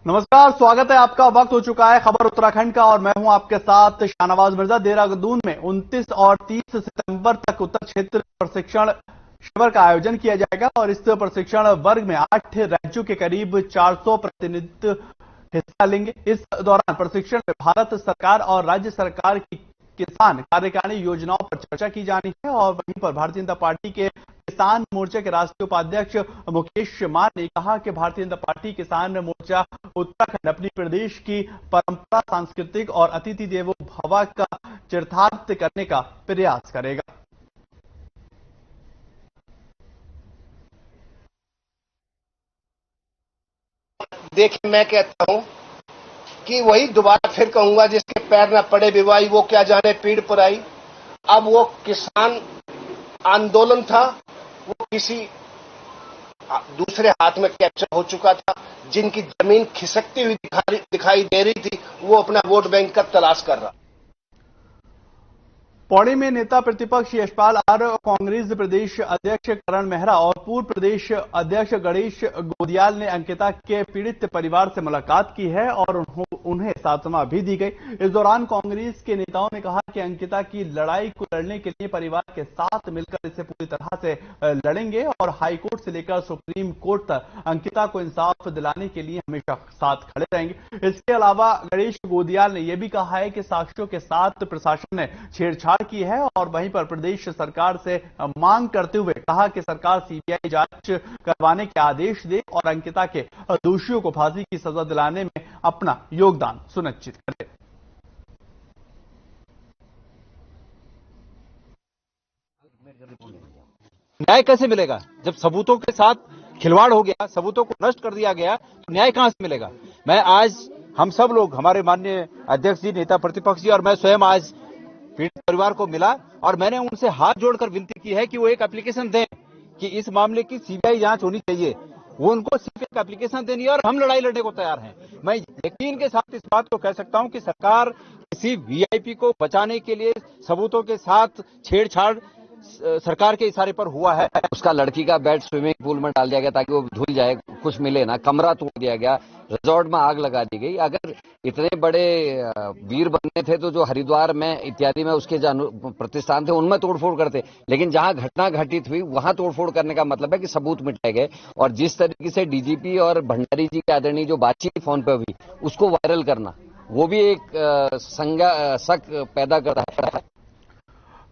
नमस्कार, स्वागत है आपका। वक्त हो चुका है खबर उत्तराखंड का और मैं हूं आपके साथ शाहनवाज मिर्जा। देहरादून में 29 और 30 सितंबर तक उत्तर क्षेत्र प्रशिक्षण शिविर का आयोजन किया जाएगा और इस प्रशिक्षण वर्ग में 8 राज्यों के करीब 400 प्रतिनिधि हिस्सा लेंगे। इस दौरान प्रशिक्षण में भारत सरकार और राज्य सरकार की किसान कार्यकारिणी योजनाओं पर चर्चा की जानी है और वहीं पर भारतीय जनता पार्टी के किसान मोर्चा के राष्ट्रीय उपाध्यक्ष मुकेश मान ने कहा कि भारतीय जनता पार्टी किसान मोर्चा उत्तराखंड अपनी प्रदेश की परंपरा, सांस्कृतिक और अतिथि देवो भव का चरितार्थ करने का प्रयास करेगा। देखिए, मैं कहता हूं कि वही दोबारा फिर कहूंगा, जिसके पैर न पड़े विवाही वो क्या जाने पीड़ पर आई। अब वो किसान आंदोलन था, वो किसी दूसरे हाथ में कैप्चर हो चुका था। जिनकी जमीन खिसकती हुई दिखाई दे रही थी, वो अपना वोट बैंक का तलाश कर रहा। पौड़ी में नेता प्रतिपक्ष यशपाल आर, कांग्रेस प्रदेश अध्यक्ष करण मेहरा और पूर्व प्रदेश अध्यक्ष गणेश गोदियाल ने अंकिता के पीड़ित परिवार से मुलाकात की है और उन्हें सांत्वना भी दी गई। इस दौरान कांग्रेस के नेताओं ने कहा कि अंकिता की लड़ाई को लड़ने के लिए परिवार के साथ मिलकर इसे पूरी तरह से लड़ेंगे और हाईकोर्ट से लेकर सुप्रीम कोर्ट तक अंकिता को इंसाफ दिलाने के लिए हमेशा साथ खड़े रहेंगे। इसके अलावा गणेश गोदियाल ने यह भी कहा है कि साक्ष्यों के साथ प्रशासन ने छेड़छाड़ की है और वहीं पर प्रदेश सरकार से मांग करते हुए कहा कि सरकार सीबीआई जांच करवाने के आदेश दे और अंकिता के दोषियों को फांसी की सजा दिलाने में अपना योगदान सुनिश्चित करे। न्याय कैसे मिलेगा जब सबूतों के साथ खिलवाड़ हो गया, सबूतों को नष्ट कर दिया गया, तो न्याय कहां से मिलेगा। मैं आज हम सब लोग, हमारे माननीय अध्यक्ष जी, नेता प्रतिपक्ष जी और मैं स्वयं आज पीड़ित परिवार को मिला और मैंने उनसे हाथ जोड़कर विनती की है कि वो एक एप्लीकेशन दें कि इस मामले की सीबीआई जांच होनी चाहिए। वो उनको सिर्फ एक एप्लीकेशन देनी है और हम लड़ाई लड़ने को तैयार हैं। मैं यकीन के साथ इस बात को कह सकता हूं कि सरकार किसी वीआईपी को बचाने के लिए सबूतों के साथ छेड़छाड़ सरकार के इशारे पर हुआ है। उसका लड़की का बेड स्विमिंग पूल में डाल दिया गया ताकि वो धुल जाए, कुछ मिले ना, कमरा तोड़ दिया गया, रिजॉर्ट में आग लगा दी गई। अगर इतने बड़े वीर बनने थे तो जो हरिद्वार में इत्यादि में उसके जो प्रतिष्ठान थे उनमें तोड़फोड़ करते, लेकिन जहां घटना घटित हुई वहां तोड़फोड़ करने का मतलब है कि सबूत मिटाए गए। और जिस तरीके से डीजीपी और भंडारी जी के आदरणीय जो बातचीत फोन पे हुई उसको वायरल करना, वो भी एक शक पैदा कर रहा है।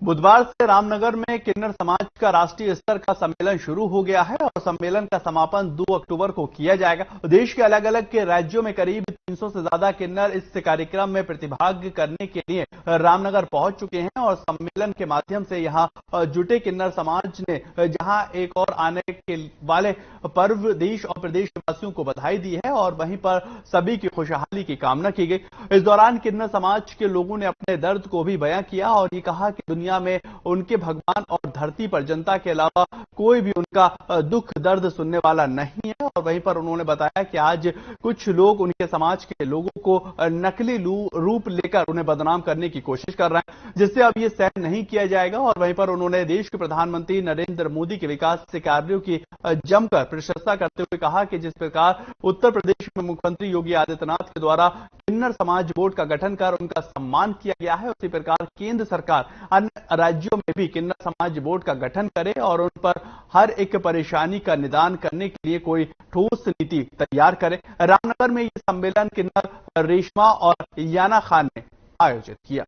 बुधवार से रामनगर में किन्नर समाज का राष्ट्रीय स्तर का सम्मेलन शुरू हो गया है और सम्मेलन का समापन 2 अक्टूबर को किया जाएगा। देश के अलग अलग के राज्यों में करीब 300 से ज्यादा किन्नर इस कार्यक्रम में प्रतिभाग करने के लिए रामनगर पहुंच चुके हैं और सम्मेलन के माध्यम से यहां जुटे किन्नर समाज ने जहां एक और आने के वाले पर्व देश और प्रदेश वासियों को बधाई दी है और वहीं पर सभी की खुशहाली की कामना की गई। इस दौरान किन्नर समाज के लोगों ने अपने दर्द को भी बयां किया और ये कहा कि दुनिया में उनके भगवान और धरती पर जनता के अलावा कोई भी उनका दुख दर्द सुनने वाला नहीं है। और वहीं पर उन्होंने बताया कि आज कुछ लोग उनके समाज के लोगों को नकली रूप लेकर उन्हें बदनाम करने की कोशिश कर रहे हैं, जिससे अब ये सहन नहीं किया जाएगा। और वहीं पर उन्होंने देश के प्रधानमंत्री नरेंद्र मोदी के विकास से कार्यों की जमकर प्रशंसा करते हुए कहा कि जिस प्रकार उत्तर प्रदेश में मुख्यमंत्री योगी आदित्यनाथ के द्वारा किन्नर समाज बोर्ड का गठन कर उनका सम्मान किया गया है, उसी प्रकार केंद्र सरकार अन्य राज्यों में भी किन्नर समाज बोर्ड का गठन करे और उन पर हर एक परेशानी का निदान करने के लिए कोई ठोस नीति तैयार करे। रामनगर में यह सम्मेलन किन्नर रेशमा और याना खान ने आयोजित किया।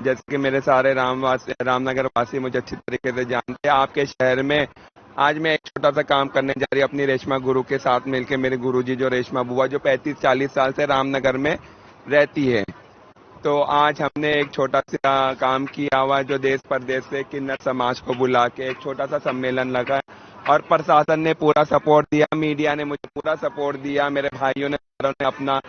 जैसे कि मेरे सारे रामनगर वासी मुझे अच्छी तरीके से जानते हैं। आपके शहर में आज मैं एक छोटा सा काम करने जा रही हूँ अपनी रेशमा गुरु के साथ मिलकर। मेरे गुरुजी जो रेशमा बुआ जो 35-40 साल से रामनगर में रहती है, तो आज हमने एक छोटा सा काम किया हुआ जो देश परदेश से किन्नर समाज को बुला के एक छोटा सा सम्मेलन लगा और प्रशासन ने पूरा सपोर्ट दिया, मीडिया ने मुझे पूरा सपोर्ट दिया, मेरे भाइयों ने अपना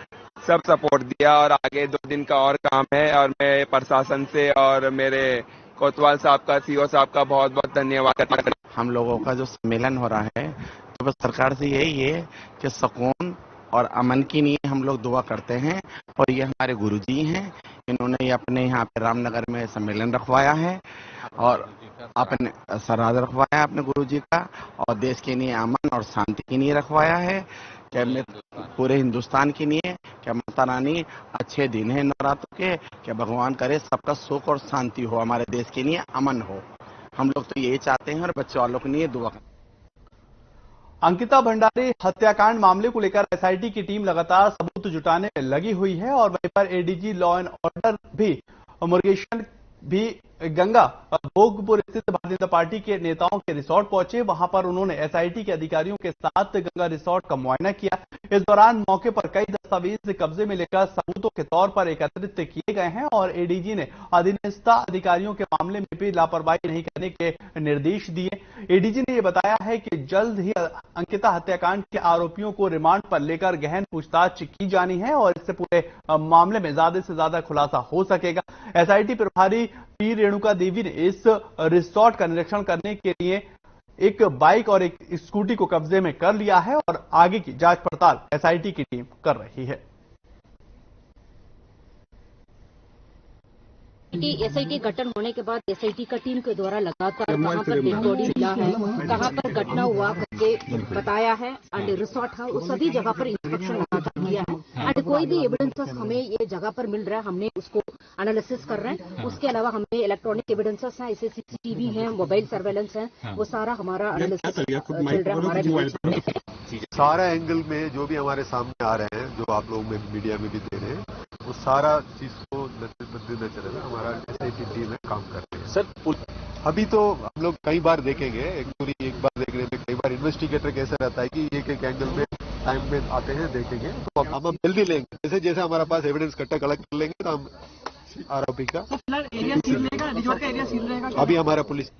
सब सपोर्ट दिया। और आगे 2 दिन का और काम है और मैं प्रशासन से और मेरे कोतवाल साहब का, सीओ साहब का बहुत बहुत धन्यवाद करता हूं। हम लोगों का जो सम्मेलन हो रहा है तो बस सरकार से यही है कि सुकून और अमन की लिए हम लोग दुआ करते हैं। और ये हमारे गुरुजी हैं, इन्होंने अपने यहाँ पे रामनगर में सम्मेलन रखवाया है और अपने श्राद्ध रखवाया अपने गुरु जी का, और देश के लिए अमन और शांति के लिए रखवाया है। क्या मैं पूरे हिंदुस्तान के लिए, क्या माता रानी अच्छे दिन है नवरात्र के, क्या भगवान करे सबका सुख और शांति हो, हमारे देश के लिए अमन हो। हम लोग तो यही चाहते हैं और बच्चे वालों के लिए दुआ। अंकिता भंडारी हत्याकांड मामले को लेकर एसआईटी की टीम लगातार सबूत जुटाने में लगी हुई है और वहीं पर एडीजी लॉ एंड ऑर्डर भी मुरुगेशन भी गंगा भोगपुर स्थित भारतीय जनता पार्टी के नेताओं के रिसोर्ट पहुंचे। वहां पर उन्होंने एसआईटी के अधिकारियों के साथ गंगा रिसोर्ट का मुआयना किया। इस दौरान मौके पर कई दस्तावेज कब्जे में लेकर सबूतों के तौर पर एकत्रित किए गए हैं और एडीजी ने अधीनस्थ अधिकारियों के मामले में भी लापरवाही नहीं करने के निर्देश दिए। एडीजी ने यह बताया है कि जल्द ही अंकिता हत्याकांड के आरोपियों को रिमांड पर लेकर गहन पूछताछ की जानी है और इससे पूरे मामले में ज्यादा से ज्यादा खुलासा हो सकेगा। एसआईटी प्रभारी पी रेणुका देवी ने इस रिसोर्ट का निरीक्षण करने के लिए एक बाइक और एक स्कूटी को कब्जे में कर लिया है और आगे की जांच पड़ताल एसआईटी की टीम कर रही है। एसआईटी गठन होने के बाद एसआईटी का टीम के द्वारा लगातार कहां पर डेड बॉडी मिला है, कहां पर घटना हुआ करके बताया है एंड रिसोर्ट है उस सभी जगह पर इंस्पेक्शन लगातार किया है एंड कोई भी एविडेंसेस हमें ये जगह पर मिल रहा है हमने उसको एनालिसिस कर रहे हैं। उसके अलावा हमें इलेक्ट्रॉनिक एविडेंसेस हैं, जैसे सीसीटीवी है, मोबाइल सर्वेलेंस है, वो सारा हमारा एनालिसिस चल रहा है हमारे सारा एंगल में जो भी हमारे सामने आ रहे हैं, जो आप लोग में मीडिया में भी दे रहे हैं, वो सारा चीज को नजर में हमारा एसआईटी टीम है काम कर रही है। सर अभी तो हम लोग कई बार देखेंगे, एक बार देखने में कई बार इन्वेस्टिगेटर कैसे रहता है कि एक एंगल में टाइम में आते हैं देखेंगे, तो हम जल्दी लेंगे। जैसे जैसे हमारे पास एविडेंस इकट्ठा कलेक्ट कर लेंगे तो हम आरोपी का एरिया सील रहेगा, रिजॉर्ट का एरिया सील रहेगा। अभी हमारा पुलिस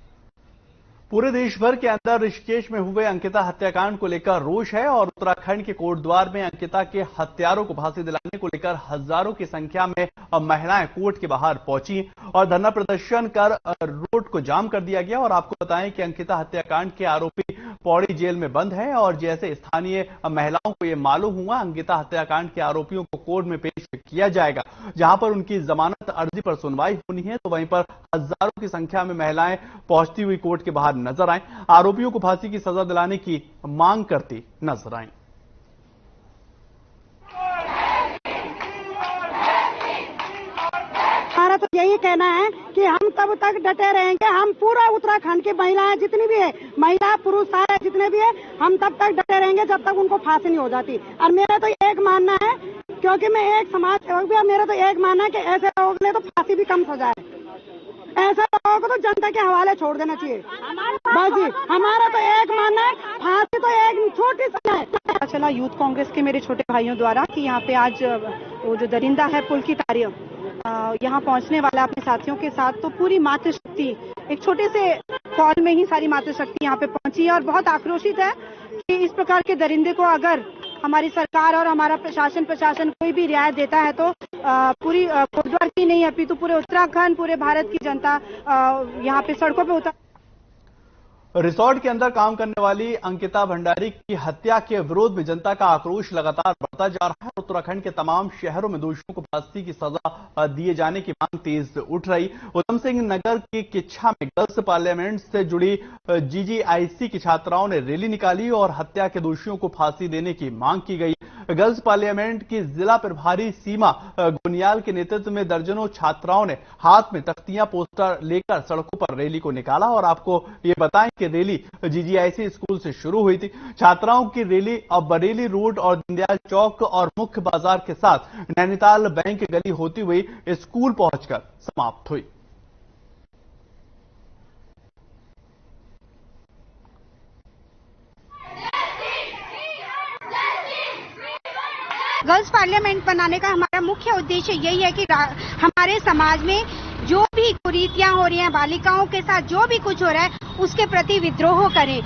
पूरे देश भर के अंदर ऋषिकेश में हुए अंकिता हत्याकांड को लेकर रोष है और उत्तराखंड के कोटद्वार में अंकिता के हत्यारों को फांसी दिलाने को लेकर हजारों की संख्या में महिलाएं कोर्ट के बाहर पहुंची और धरना प्रदर्शन कर रोड को जाम कर दिया गया। और आपको बताएं कि अंकिता हत्याकांड के आरोपी पौड़ी जेल में बंद है और जैसे स्थानीय महिलाओं को यह मालूम हुआ अंकिता हत्याकांड के आरोपियों को कोर्ट में पेश किया जाएगा, जहां पर उनकी जमानत अर्जी पर सुनवाई होनी है, तो वहीं पर हजारों की संख्या में महिलाएं पहुंचती हुई कोर्ट के बाहर नजर आए, आरोपियों को फांसी की सजा दिलाने की मांग करती नजर आई। हमारा तो यही कहना है कि हम तब तक डटे रहेंगे, हम पूरा उत्तराखंड की महिलाएं जितनी भी है, महिला पुरुष सारे जितने भी है, हम तब तक डटे रहेंगे जब तक उनको फांसी नहीं हो जाती। और मेरा तो एक मानना है, क्योंकि मैं एक समाज सेवक भी, और मेरा तो एक मानना है कि ऐसे लोगों के लिए तो फांसी भी कम सजा है। ऐसे लोगों को तो जनता के हवाले छोड़ देना चाहिए। बस जी हमारा तो एक मानना है, फांसी तो एक छोटी सजा है। चला यूथ कांग्रेस के मेरे छोटे भाइयों द्वारा कि यहाँ पे आज वो जो दरिंदा है पुलकितार्य यहाँ पहुँचने वाला अपने साथियों के साथ, तो पूरी मातृशक्ति एक छोटे से कॉल में ही सारी मातृशक्ति यहाँ पे पहुंची है और बहुत आक्रोशित है कि इस प्रकार के दरिंदे को अगर हमारी सरकार और हमारा प्रशासन कोई भी रियायत देता है तो पूरी कोटद्वार की नहीं अपितु पूरे उत्तराखंड, पूरे भारत की जनता यहाँ पे सड़कों पे उतर। रिसोर्ट के अंदर काम करने वाली अंकिता भंडारी की हत्या के विरोध में जनता का आक्रोश लगातार बढ़ता जा रहा है। उत्तराखंड के तमाम शहरों में दोषियों को फांसी की सजा दिए जाने की मांग तेज उठ रही। उधम सिंह नगर की किच्छा में गर्ल्स पार्लियामेंट से जुड़ी जीजीआईसी की छात्राओं ने रैली निकाली और हत्या के दोषियों को फांसी देने की मांग की गई। गर्ल्स पार्लियामेंट की जिला प्रभारी सीमा गुनियाल के नेतृत्व में दर्जनों छात्राओं ने हाथ में तख्तियां पोस्टर लेकर सड़कों पर रैली को निकाला और आपको ये बताएं कि रैली जीजीआईसी स्कूल से शुरू हुई थी। छात्राओं की रैली अब बरेली रोड और दीनदयाल चौक और मुख्य बाजार के साथ नैनीताल बैंक गली होती हुई स्कूल पहुंचकर समाप्त हुई। गर्ल्स पार्लियामेंट बनाने का हमारा मुख्य उद्देश्य यही है कि हमारे समाज में जो भी कुरीतियां हो रही हैं, बालिकाओं के साथ जो भी कुछ हो रहा है उसके प्रति विद्रोह करें।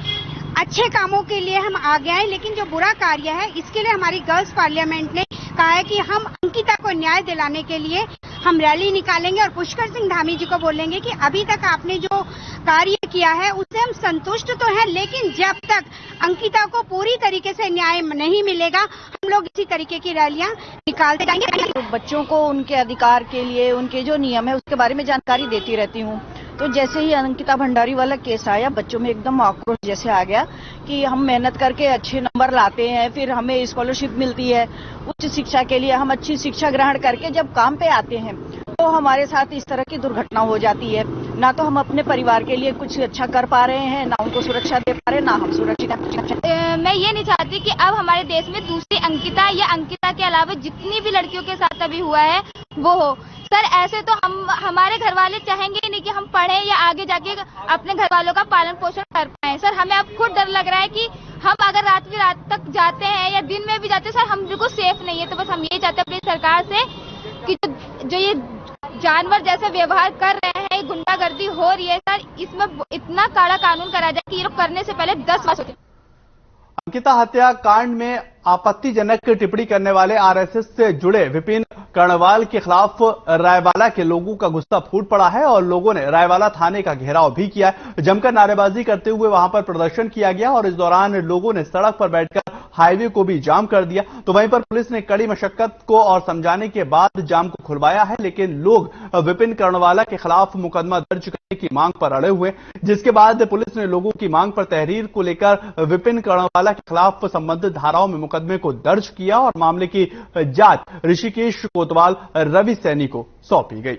अच्छे कामों के लिए हम आगे आए, लेकिन जो बुरा कार्य है इसके लिए हमारी गर्ल्स पार्लियामेंट ने कहा है कि हम अंकिता को न्याय दिलाने के लिए हम रैली निकालेंगे और पुष्कर सिंह धामी जी को बोलेंगे कि अभी तक आपने जो कार्य किया है उससे हम संतुष्ट तो हैं, लेकिन जब तक अंकिता को पूरी तरीके से न्याय नहीं मिलेगा हम लोग इसी तरीके की रैलियां निकालते जाएंगे। तो बच्चों को उनके अधिकार के लिए उनके जो नियम है उसके बारे में जानकारी देती रहती हूँ। तो जैसे ही अंकिता भंडारी वाला केस आया, बच्चों में एकदम आक्रोश जैसे आ गया कि हम मेहनत करके अच्छे नंबर लाते हैं, फिर हमें स्कॉलरशिप मिलती है उच्च शिक्षा के लिए, हम अच्छी शिक्षा ग्रहण करके जब काम पे आते हैं तो हमारे साथ इस तरह की दुर्घटना हो जाती है। ना तो हम अपने परिवार के लिए कुछ अच्छा कर पा रहे हैं, ना उनको सुरक्षा दे पा रहे हैं, ना हम सुरक्षित हैं। मैं ये नहीं चाहती कि अब हमारे देश में दूसरी अंकिता या अंकिता के अलावा जितनी भी लड़कियों के साथ अभी हुआ है वो हो। सर ऐसे तो हमारे घर वाले चाहेंगे ही नहीं कि हम पढ़ें या आगे जाके अपने घर वालों का पालन पोषण कर पाए। सर हमें अब खुद डर लग रहा है कि हम अगर रात की रात तक जाते हैं या दिन में भी जाते हैं, सर हम बिल्कुल सेफ नहीं है। तो बस हम ये चाहते हैं अपनी सरकार से कि जो ये जानवर जैसे व्यवहार कर रहे हैं, गुंडागर्दी हो रही है, सर इसमें इतना कड़ा कानून करा जाए कि ये लोग करने से पहले 10 बार सोचें। अंकिता हत्याकांड में आपत्तिजनक टिप्पणी करने वाले आरएसएस से जुड़े विपिन कर्णवाल के खिलाफ रायवाला के लोगों का गुस्सा फूट पड़ा है और लोगों ने रायवाला थाने का घेराव भी किया है। जमकर नारेबाजी करते हुए वहां पर प्रदर्शन किया गया और इस दौरान लोगों ने सड़क पर बैठकर हाईवे को भी जाम कर दिया। तो वहीं पर पुलिस ने कड़ी मशक्कत को और समझाने के बाद जाम को खुलवाया है, लेकिन लोग विपिन कर्णवाला के खिलाफ मुकदमा दर्ज करने की मांग पर अड़े हुए, जिसके बाद पुलिस ने लोगों की मांग पर तहरीर को लेकर विपिन कर्णवाला के खिलाफ संबंधित धाराओं में मुकदमे को दर्ज किया और मामले की जांच ऋषिकेश कोतवाल रवि सैनी को सौंपी गई।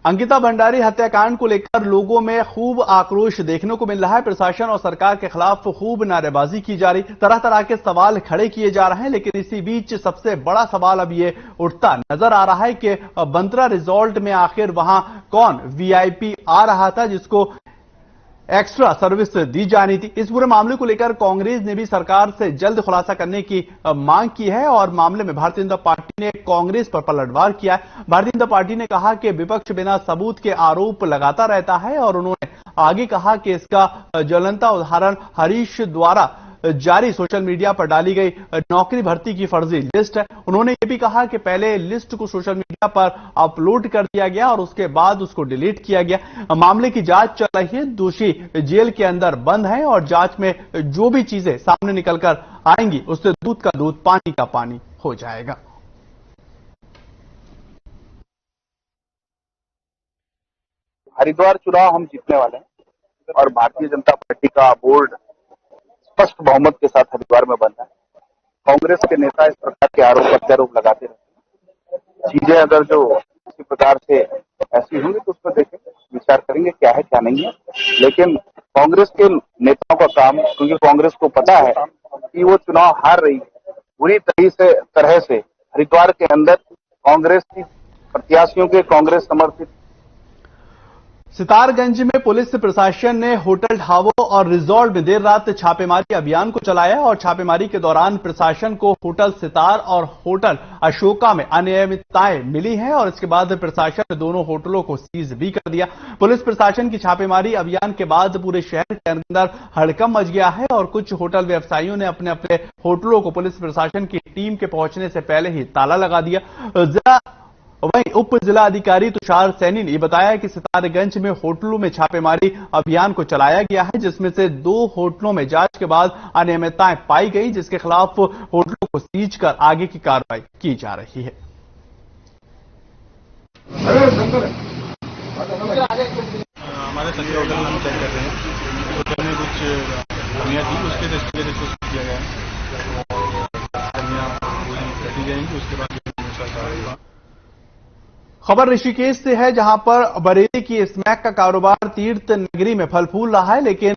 अंकिता भंडारी हत्याकांड को लेकर लोगों में खूब आक्रोश देखने को मिल रहा है। प्रशासन और सरकार के खिलाफ खूब नारेबाजी की जा रही, तरह तरह के सवाल खड़े किए जा रहे हैं। लेकिन इसी बीच सबसे बड़ा सवाल अब ये उठता नजर आ रहा है कि बंतरा रिजॉर्ट में आखिर वहां कौन वीआईपी आ रहा था जिसको एक्स्ट्रा सर्विस दी जानी थी। इस पूरे मामले को लेकर कांग्रेस ने भी सरकार से जल्द खुलासा करने की मांग की है और मामले में भारतीय जनता पार्टी ने कांग्रेस पर पलटवार किया है। भारतीय जनता पार्टी ने कहा कि विपक्ष बिना सबूत के आरोप लगाता रहता है और उन्होंने आगे कहा कि इसका ज्वलंत उदाहरण हरीश द्वारा जारी सोशल मीडिया पर डाली गई नौकरी भर्ती की फर्जी लिस्ट है। उन्होंने ये भी कहा कि पहले लिस्ट को सोशल मीडिया पर अपलोड कर दिया गया और उसके बाद उसको डिलीट किया गया। मामले की जांच चल रही है, दोषी जेल के अंदर बंद है और जांच में जो भी चीजें सामने निकलकर आएंगी उससे दूध का दूध पानी का पानी हो जाएगा। हरिद्वार चुनाव हम जीतने वाले हैं और भारतीय जनता पार्टी का बोर्ड स्पष्ट बहुमत के साथ हरिद्वार में बना है। कांग्रेस के नेता इस प्रकार के आरोप प्रत्यारोप लगाते रहते हैं। चीजें अगर जो किसी प्रकार से ऐसी होंगी तो उस पर देखें, विचार करेंगे क्या है क्या नहीं है। लेकिन कांग्रेस के नेताओं का काम, क्योंकि कांग्रेस को पता है कि वो चुनाव हार रही है, पूरी तरह से हरिद्वार के अंदर कांग्रेस की प्रत्याशियों के कांग्रेस समर्थित सितारगंज में पुलिस प्रशासन ने होटल ढाबों और रिजॉर्ट में देर रात छापेमारी अभियान को चलाया और छापेमारी के दौरान प्रशासन को होटल सितार और होटल अशोका में अनियमितताएं मिली हैं और इसके बाद प्रशासन ने दोनों होटलों को सीज भी कर दिया। पुलिस प्रशासन की छापेमारी अभियान के बाद पूरे शहर के अंदर हड़कंप मच गया है और कुछ होटल व्यवसायियों ने अपने अपने होटलों को पुलिस प्रशासन की टीम के पहुंचने से पहले ही ताला लगा दिया। वहीं उप जिला अधिकारी तुषार सैनी ने बताया कि सितारगंज में होटलों में छापेमारी अभियान को चलाया गया है, जिसमें से 2 होटलों में जांच के बाद अनियमितताएं पाई गई, जिसके खिलाफ होटलों को सीज कर आगे की कार्रवाई की जा रही है। हमारे संजय होटल में हम चेक कर रहे हैं, होटल में कुछ कमियां थी, उसके दृष्टि से किया गया है और कमियां पूरी कटी जाएंगी, उसके बाद खबर ऋषिकेश से है, जहां पर बरेली की स्मैक का कारोबार तीर्थ नगरी में फल फूल रहा है। लेकिन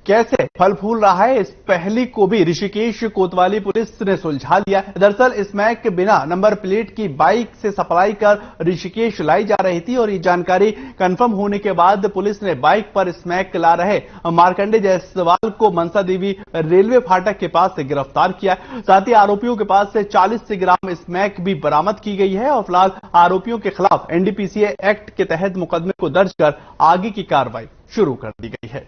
कैसे फल फूल रहा है, इस पहली को भी ऋषिकेश कोतवाली पुलिस ने सुलझा लिया। दरअसल स्मैक बिना नंबर प्लेट की बाइक से सप्लाई कर ऋषिकेश लाई जा रही थी और ये जानकारी कंफर्म होने के बाद पुलिस ने बाइक पर स्मैक ला रहे मार्कंडे जायसवाल को मनसा देवी रेलवे फाटक के पास से गिरफ्तार किया। साथ ही आरोपियों के पास से 40 ग्राम स्मैक भी बरामद की गई है और फिलहाल आरोपियों के खिलाफ एनडीपीसी एक्ट के तहत मुकदमे को दर्ज कर आगे की कार्रवाई शुरू कर दी गई है।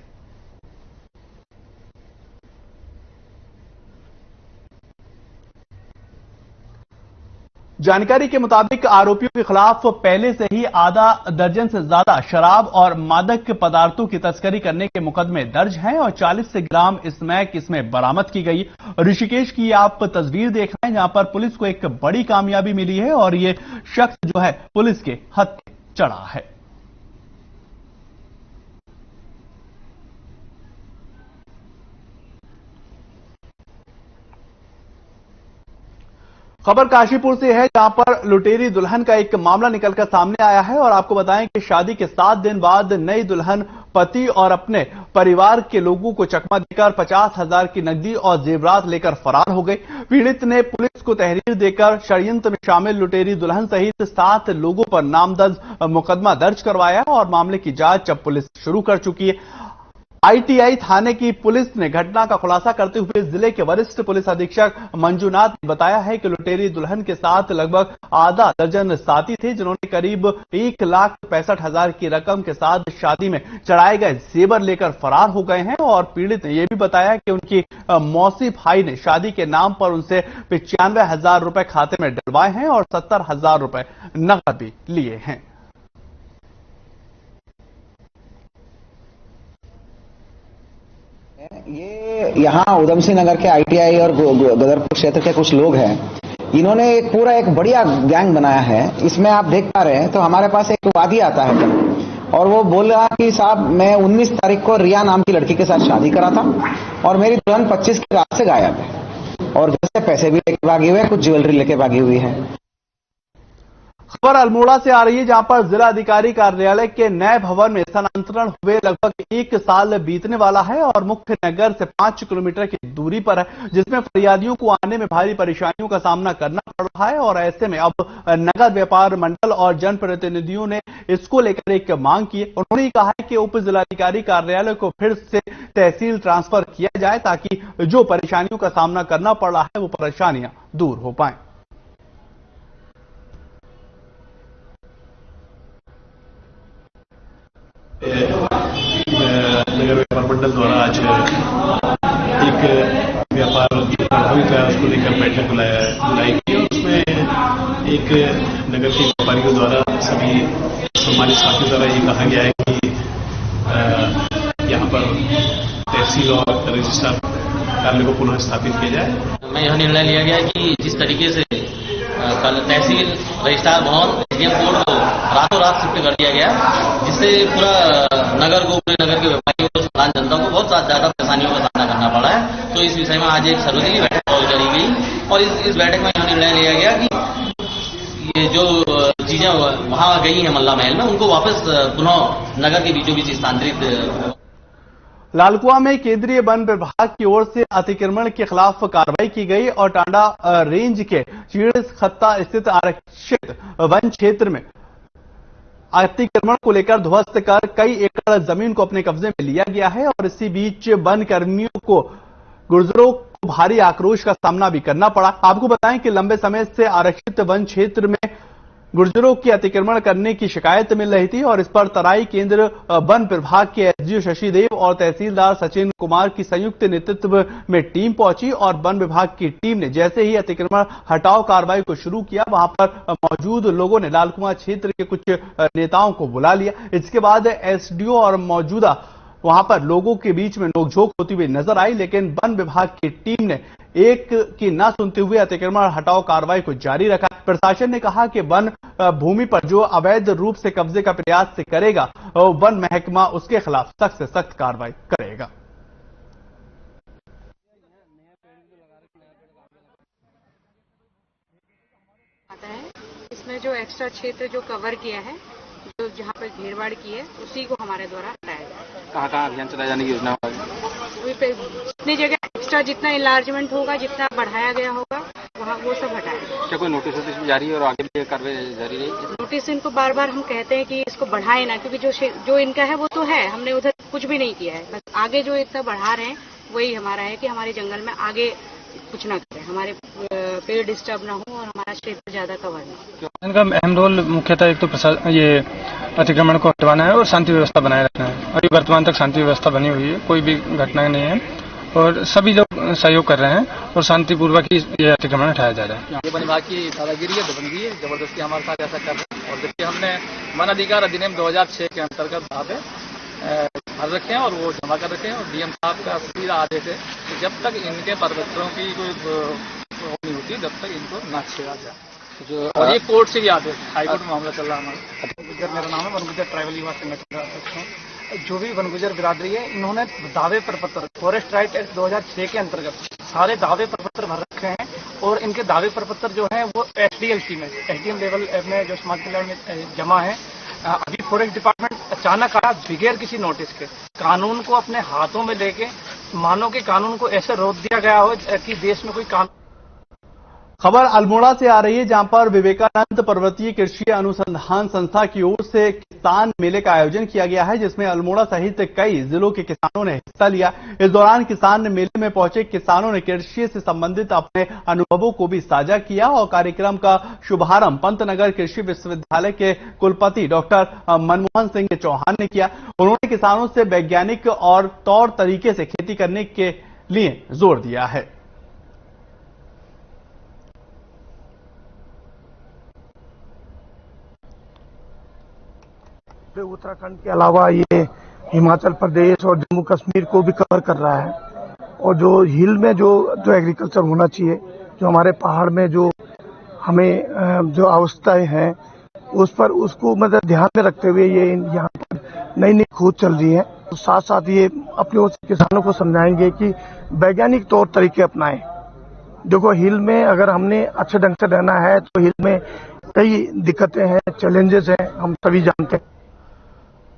जानकारी के मुताबिक आरोपियों के खिलाफ पहले से ही आधा दर्जन से ज्यादा शराब और मादक पदार्थों की तस्करी करने के मुकदमे दर्ज हैं और 40 से ग्राम स्मैक इसमें बरामद की गई। ऋषिकेश की आप तस्वीर देख रहे हैं जहां पर पुलिस को एक बड़ी कामयाबी मिली है और ये शख्स जो है पुलिस के हत्थे चढ़ा है। खबर काशीपुर से है जहां पर लुटेरी दुल्हन का एक मामला निकलकर सामने आया है और आपको बताएं कि शादी के 7 दिन बाद नई दुल्हन पति और अपने परिवार के लोगों को चकमा देकर 50,000 की नकदी और जेवरात लेकर फरार हो गई। पीड़ित ने पुलिस को तहरीर देकर षड्यंत्र में शामिल लुटेरी दुल्हन सहित 7 लोगों पर नामजद मुकदमा दर्ज करवाया और मामले की जांच अब पुलिस शुरू कर चुकी है। आईटीआई थाने की पुलिस ने घटना का खुलासा करते हुए जिले के वरिष्ठ पुलिस अधीक्षक मंजुनाथ ने बताया है कि लुटेरी दुल्हन के साथ लगभग आधा दर्जन साथी थे जिन्होंने करीब 1,65,000 की रकम के साथ शादी में चढ़ाए गए जेवर लेकर फरार हो गए हैं और पीड़ित ने यह भी बताया कि उनकी मौसी भाई ने शादी के नाम पर उनसे 95,000 रुपए खाते में डलवाए हैं और 70,000 रुपए नकद भी लिए हैं। ये यहाँ उधम सिंह नगर के आईटीआई और गदरपुर क्षेत्र के कुछ लोग हैं, इन्होंने एक बढ़िया गैंग बनाया है। इसमें आप देख पा रहे हैं तो हमारे पास एक वादी आता है और वो बोल रहा कि साहब मैं 19 तारीख को रिया नाम की लड़की के साथ शादी करा था और मेरी दुल्हन 25 की रात से गायब है और घर से पैसे भी लेके भागी हुए हैं, कुछ ज्वेलरी लेके भागी हुई है। खबर अल्मोड़ा से आ रही है जहां पर जिला अधिकारी कार्यालय के नए भवन में स्थानांतरण हुए लगभग 1 साल बीतने वाला है और मुख्य नगर से 5 किलोमीटर की दूरी पर है, जिसमें फरियादियों को आने में भारी परेशानियों का सामना करना पड़ रहा है और ऐसे में अब नगर व्यापार मंडल और जनप्रतिनिधियों ने इसको लेकर एक मांग की है। उन्होंने कहा है कि उप जिलाधिकारी कार्यालय को फिर से तहसील ट्रांसफर किया जाए ताकि जो परेशानियों का सामना करना पड़ रहा है वो परेशानियां दूर हो पाए। नगर व्यापार मंडल द्वारा आज एक व्यापार प्रभावित है उसको लेकर बैठक बुलाई गई और उसमें एक नगर के व्यापारियों द्वारा सभी सम्मानित साथियों द्वारा ये कहा गया है कि यहाँ पर तहसील और रजिस्ट्रार कार्यालय को पुनः स्थापित किया जाए। मैं यह निर्णय लिया गया कि जिस तरीके से कल तहसील रजिस्ट्रार भवन एसडीएम कोर्ट को रातों रात शिफ्ट कर दिया गया, जिससे पूरा नगर को पूरे नगर के व्यापारियों को साधारण जनता को बहुत ज्यादा परेशानियों का सामना करना पड़ा है। तो इस विषय में आज एक सर्वदलीय बैठक कॉल करी गई और इस बैठक में यह निर्णय लिया गया कि ये जो चीजें वहां गई है मल्ला महल में उनको वापस पुनः नगर के बीचों बीच स्थानांतरित। लालकुआं में केंद्रीय वन विभाग की ओर से अतिक्रमण के खिलाफ कार्रवाई की गई और टांडा रेंज के चीड़खत्ता स्थित आरक्षित वन क्षेत्र में अतिक्रमण को लेकर ध्वस्त कर कई एकड़ जमीन को अपने कब्जे में लिया गया है और इसी बीच वन कर्मियों को गुर्जरों को भारी आक्रोश का सामना भी करना पड़ा। आपको बताएं कि लंबे समय से आरक्षित वन क्षेत्र में गुर्जरों की अतिक्रमण करने की शिकायत मिल रही थी और इस पर तराई केंद्र वन विभाग के एसडीओ शशिदेव और तहसीलदार सचिन कुमार की संयुक्त नेतृत्व में टीम पहुंची और वन विभाग की टीम ने जैसे ही अतिक्रमण हटाओ कार्रवाई को शुरू किया वहां पर मौजूद लोगों ने लालकुआं क्षेत्र के कुछ नेताओं को बुला लिया। इसके बाद एसडीओ और मौजूदा वहां पर लोगों के बीच में नोकझोंक होती हुई नजर आई, लेकिन वन विभाग की टीम ने एक की न सुनते हुए अतिक्रमण हटाओ कार्रवाई को जारी रखा। प्रशासन ने कहा कि वन भूमि पर जो अवैध रूप से कब्जे का प्रयास से करेगा वन महकमा उसके खिलाफ सख्त से सख्त कार्रवाई करेगा। इसमें जो एक्स्ट्रा क्षेत्र जो कवर किया है, जो जहाँ पर भीड़भाड़ की है, उसी को हमारे द्वारा हटाया जाए। कहाँ अभियान चलाए जाने की योजना जितनी जगह एक्स्ट्रा जितना इलार्जमेंट होगा, जितना बढ़ाया गया होगा, वहाँ वो सब हटाया। क्या कोई नोटिस जारी है और आगे भी कार्रवाई जारी रहेगी? नोटिस इनको बार बार हम कहते हैं कि इसको बढ़ाए ना, क्योंकि जो इनका है वो तो है, हमने उधर कुछ भी नहीं किया है। बस आगे जो इतना बढ़ा रहे हैं वही हमारा है कि हमारे जंगल में आगे कुछ ना करें, हमारे पेड़ डिस्टर्ब ना हो और हमारा क्षेत्र ज्यादा कवर ना। इनका अहम रोल मुख्यतः एक तो ये अतिक्रमण को हटवाना है और शांति व्यवस्था बनाए रखना है और ये वर्तमान तक शांति व्यवस्था बनी हुई है, कोई भी घटना नहीं है और सभी लोग सहयोग कर रहे हैं और शांतिपूर्वक ही ये अतिक्रमण हटाया जा रहा है। ये वन विभाग की दादागिरी है, दबंगी है, जबरदस्ती हमारे साथ ऐसा कर रहे हैं। और जबकि हमने वन अधिकार अधिनियम 2006 के अंतर्गत दावे भर रखे हैं और वो जमा कर रखे हैं। और डीएम साहब का सीधा आदेश है कि जब तक इनके परपत्रों की कोई नहीं होती जब तक इनको न छेड़ा जाए। और ये कोर्ट से भी आदेश, हाईकोर्ट में मामला चल रहा है हमारा। मेरा नाम है वनगुजर ट्राइबल युवा संगठन का अध्यक्ष हूँ। जो भी वनगुजर बिरादरी है, इन्होंने दावे प्रपत्र फॉरेस्ट राइट एक्ट 2006 के अंतर्गत सारे दावे प्रपत्र भर रखे हैं। और इनके दावे प्रपत्र जो हैं वो एसडीएलसी में, एसडीएम लेवल में जो समाज कल्याण में जमा है। अभी फॉरेस्ट डिपार्टमेंट अचानक आया बगैर किसी नोटिस के, कानून को अपने हाथों में लेके, मानो कि कानून को ऐसे रोक दिया गया हो कि देश में कोई कानून। खबर अल्मोड़ा से आ रही है, जहां पर विवेकानंद पर्वतीय कृषि अनुसंधान संस्था की ओर से किसान मेले का आयोजन किया गया है, जिसमें अल्मोड़ा सहित कई जिलों के किसानों ने हिस्सा लिया। इस दौरान किसान मेले में पहुंचे किसानों ने कृषि से संबंधित अपने अनुभवों को भी साझा किया और कार्यक्रम का शुभारंभ पंतनगर कृषि विश्वविद्यालय के कुलपति डॉक्टर मनमोहन सिंह चौहान ने किया। उन्होंने किसानों से वैज्ञानिक और तौर तरीके से खेती करने के लिए जोर दिया है। उत्तराखंड के अलावा ये हिमाचल प्रदेश और जम्मू कश्मीर को भी कवर कर रहा है। और जो हिल में जो एग्रीकल्चर होना चाहिए, जो हमारे पहाड़ में जो हमें जो आवश्यकताएं हैं उस पर उसको मतलब ध्यान में रखते हुए ये यहाँ पर नई नई खोज चल रही है। तो साथ साथ ये अपने ओर से किसानों को समझाएंगे कि वैज्ञानिक तौर तरीके अपनाएं। देखो हिल में अगर हमने अच्छे ढंग से रहना है तो हिल में कई दिक्कतें हैं, चैलेंजेस हैं, हम सभी जानते हैं।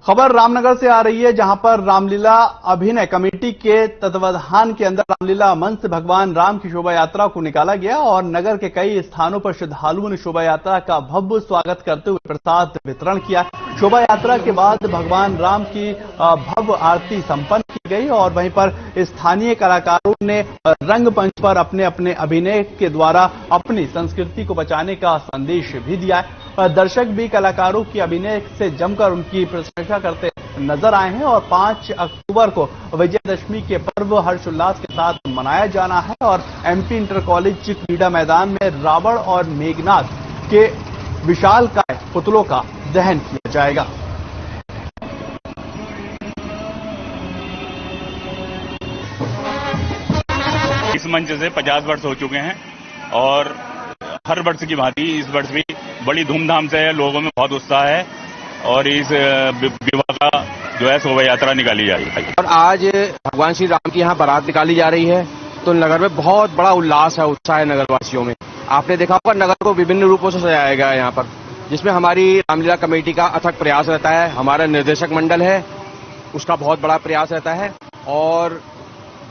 खबर रामनगर से आ रही है, जहां पर रामलीला अभिनय कमेटी के तत्वाधान के अंदर रामलीला मंच से भगवान राम की शोभा यात्रा को निकाला गया और नगर के कई स्थानों पर श्रद्धालुओं ने शोभा यात्रा का भव्य स्वागत करते हुए प्रसाद वितरण किया। शोभा यात्रा के बाद भगवान राम की भव्य आरती संपन्न की गई और वहीं पर स्थानीय कलाकारों ने रंगमंच पर अपने अपने अभिनय के द्वारा अपनी संस्कृति को बचाने का संदेश भी दिया है। दर्शक भी कलाकारों की अभिनय से जमकर उनकी प्रशंसा करते नजर आए हैं। और 5 अक्टूबर को विजयदशमी के पर्व हर्षोल्लास के साथ मनाया जाना है और एमपी इंटर कॉलेज क्रीडा मैदान में रावण और मेघनाथ के विशालकाय पुतलों का दहन किया जाएगा। इस मंच से 50 वर्ष हो चुके हैं और हर वर्ष की भांति इस वर्ष भी बड़ी धूमधाम से लोगों में बहुत उत्साह है और इस विवाह का जो है शोभा यात्रा निकाली जा रही है। और आज भगवान श्री राम की यहाँ बारात निकाली जा रही है तो नगर में बहुत बड़ा उल्लास है, उत्साह है नगरवासियों में। आपने देखा होगा नगर को विभिन्न रूपों से सजाया गया है यहाँ पर, जिसमें हमारी रामलीला कमेटी का अथक प्रयास रहता है, हमारा निर्देशक मंडल है उसका बहुत बड़ा प्रयास रहता है और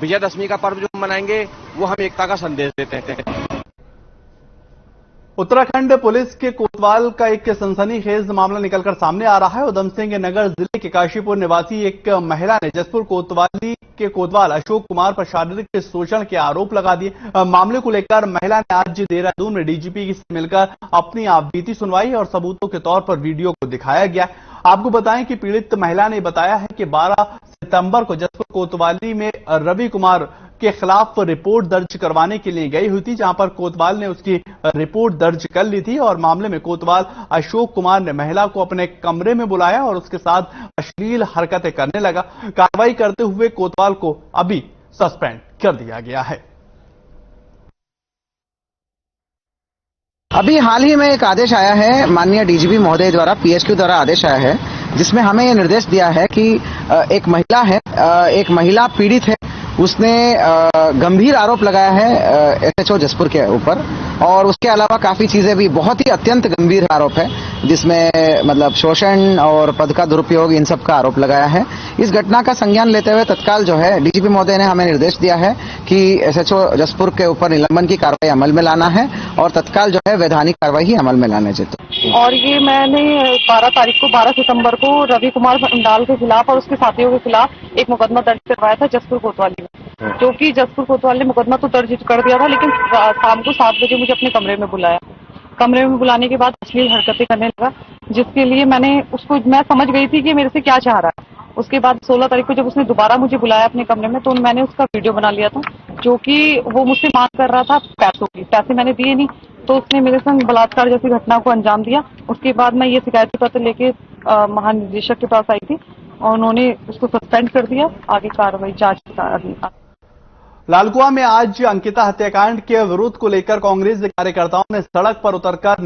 विजयदशमी का पर्व जो हम मनाएंगे वो हम एकता का संदेश देते हैं। उत्तराखंड पुलिस के कोतवाल का एक सनसनीखेज मामला निकलकर सामने आ रहा है। उधम सिंह नगर जिले के काशीपुर निवासी एक महिला ने जसपुर कोतवाली के कोतवाल अशोक कुमार पर शारीरिक शोषण के आरोप लगा दिए। मामले को लेकर महिला ने आज देहरादून में डीजीपी से मिलकर अपनी आपबीती सुनवाई और सबूतों के तौर पर वीडियो को दिखाया गया। आपको बताएं कि पीड़ित महिला ने बताया है कि 12 सितंबर को जसपुर कोतवाली में रवि कुमार के खिलाफ रिपोर्ट दर्ज करवाने के लिए गई हुई थी, जहां पर कोतवाल ने उसकी रिपोर्ट दर्ज कर ली थी और मामले में कोतवाल अशोक कुमार ने महिला को अपने कमरे में बुलाया और उसके साथ अश्लील हरकतें करने लगा। कार्रवाई करते हुए कोतवाल को अभी सस्पेंड कर दिया गया है। अभी हाल ही में एक आदेश आया है माननीय डीजीपी महोदय द्वारा, पीएचक्यू द्वारा आदेश आया है जिसमें हमें यह निर्देश दिया है कि एक महिला है, एक महिला पीड़ित है, उसने गंभीर आरोप लगाया है एसएचओ जसपुर के ऊपर और उसके अलावा काफी चीजें भी बहुत ही अत्यंत गंभीर आरोप है जिसमें मतलब शोषण और पद का दुरुपयोग इन सब का आरोप लगाया है। इस घटना का संज्ञान लेते हुए तत्काल जो है डीजीपी महोदय ने हमें निर्देश दिया है कि एसएचओ जसपुर के ऊपर निलंबन की कार्रवाई अमल में लाना है और तत्काल जो है वैधानिक कार्रवाई ही अमल में लाने चाहिए। और ये मैंने 12 सितंबर को रवि कुमार भंडाल के खिलाफ और उसके साथियों के खिलाफ एक मुकदमा दर्ज करवाया था जसपुर कोतवाली में, जो कि जसपुर कोतवाली ने मुकदमा तो दर्ज कर दिया था, लेकिन शाम को 7 बजे मुझे अपने कमरे में बुलाया। कमरे में बुलाने के बाद अश्लील हरकतें करने लगा, जिसके लिए मैं समझ गई थी कि मेरे से क्या चाह रहा है। उसके बाद 16 तारीख को जब उसने दोबारा मुझे बुलाया अपने कमरे में, तो मैंने उसका वीडियो बना लिया था, जो कि वो मुझसे मांग कर रहा था पैसों की। पैसे मैंने दिए नहीं, तो उसने मेरे संग बलात्कार जैसी घटना को अंजाम दिया। उसके बाद मैं ये शिकायती पत्र लेके महानिदेशक के पास आई थी और उन्होंने उसको सस्पेंड कर दिया। आगे कार्रवाई जांच। लालकुआं में आज अंकिता हत्याकांड के विरोध को लेकर कांग्रेस के कार्यकर्ताओं ने सड़क पर उतरकर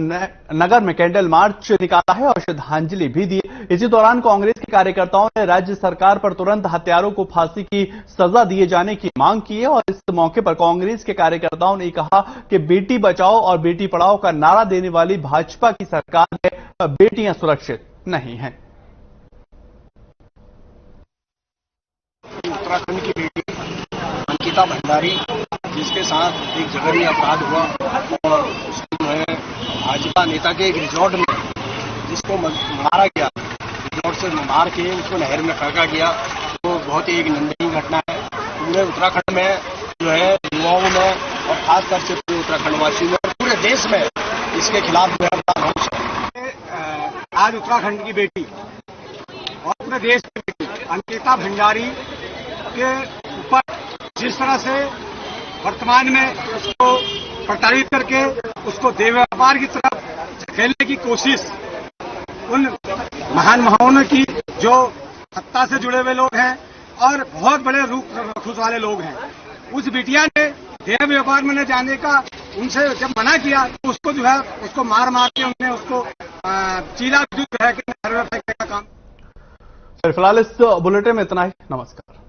नगर में कैंडल मार्च निकाला है और श्रद्धांजलि भी दी। इसी दौरान कांग्रेस के कार्यकर्ताओं ने राज्य सरकार पर तुरंत हत्यारों को फांसी की सजा दिए जाने की मांग की है और इस मौके पर कांग्रेस के कार्यकर्ताओं ने कहा कि बेटी बचाओ और बेटी पढ़ाओ का नारा देने वाली भाजपा की सरकार में बेटियां सुरक्षित नहीं हैं। उत्तराखंड की बेटी अंकिता भंडारी, जिसके साथ एक जघन्य अपराध हुआ और उसको जो है भाजपा नेता के एक रिजॉर्ट में जिसको मारा गया, रिजॉर्ट से मार के उसको नहर में फेंका गया, तो बहुत ही एक निंदनीय घटना है। पूरे उत्तराखंड में जो है युवाओं में और खासकर से पूरे उत्तराखंड वासियों में और पूरे देश में इसके खिलाफ जो है रोष है। आज उत्तराखंड की बेटी और पूरे देश की बेटी अंकिता भंडारी के ऊपर जिस तरह से वर्तमान में उसको प्रताड़ित करके उसको देह व्यापार की तरफ धकेलने की कोशिश उन महान महाओं की, जो सत्ता से जुड़े हुए लोग हैं और बहुत बड़े रूप वाले लोग हैं, उस बिटिया ने देह व्यापार में न जाने का उनसे जब मना किया तो उसको जो है उसको मार के उन्हें उसको चीला विद्युत है कि घर में फेंकने का काम। फिलहाल इस बुलेटिन में इतना ही। नमस्कार।